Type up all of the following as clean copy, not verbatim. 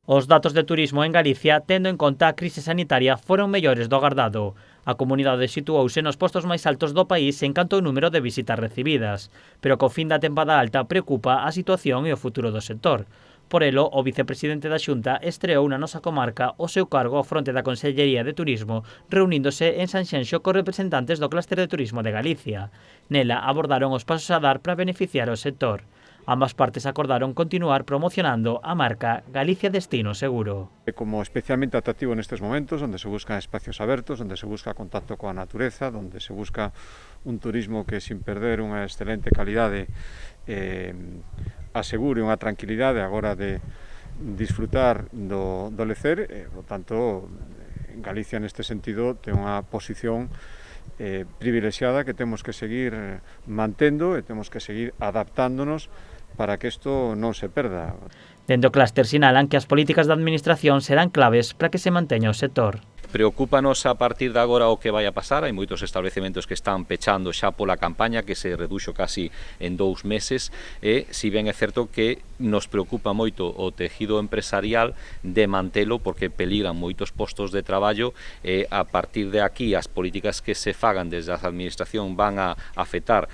Os datos de turismo en Galicia, tendo en conta a crise sanitaria, foron mellores do agardado. A comunidade situouse nos postos máis altos do país en canto ao número de visitas recibidas, pero co fin da tempada alta preocupa a situación e o futuro do sector. Por elo, o vicepresidente da Xunta estreou na nosa comarca o seu cargo ao fronte da Consellería de Turismo, reuníndose en Sanxenxo cos representantes do clúster de turismo de Galicia. Nela abordaron os pasos a dar para beneficiar o sector. Ambas partes acordaron continuar promocionando a marca Galicia Destino Seguro. Como especialmente atractivo nestes momentos, onde se buscan espacios abertos, onde se busca contacto coa natureza, onde se busca un turismo que, sin perder unha excelente calidade, asegure unha tranquilidade agora de disfrutar do lecer. Por tanto, Galicia neste sentido ten unha posición privilexiada que temos que seguir mantendo e temos que seguir adaptándonos para que isto non se perda. Dende o clúster sinalan que as políticas da administración serán claves para que se manteña o sector. Preocúpanos a partir de agora o que vai a pasar. Hai moitos establecementos que están pechando xa pola campaña, que se reduxo casi en 2 meses, e si ben é certo que nos preocupa moito o tejido empresarial de mantelo, porque peligran moitos postos de traballo, e a partir de aquí as políticas que se fagan desde a administración van a afectar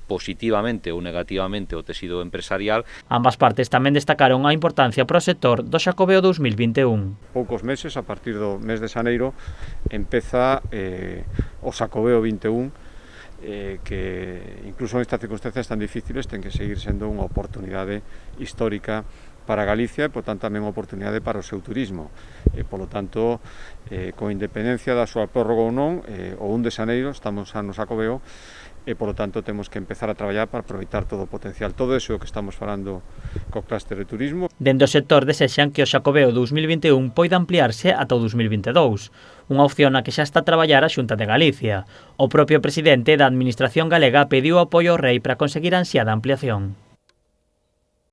positivamente ou negativamente o tecido empresarial. Ambas partes tamén destacaron a importancia para o sector do Xacobeo 2021. Poucos meses, a partir do mes de xaneiro, empeza o Xacobeo 21, que incluso nestas circunstancias tan difíciles ten que seguir sendo unha oportunidade histórica para Galicia e, por tanto, tamén unha oportunidade para o seu turismo. Polo tanto, con independencia da súa prórroga ou non, o 1 de xaneiro estamos no Xacobeo, e, polo tanto, temos que empezar a traballar para aproveitar todo o potencial. Todo iso que estamos falando co clúster de turismo. Dende o sector desexan que o Xacobeo 2021 poida ampliarse ata o 2022, unha opción na que xa está a traballar a Xunta de Galicia. O propio presidente da Administración galega pediu apoio ao Rei para conseguir a ansiada ampliación.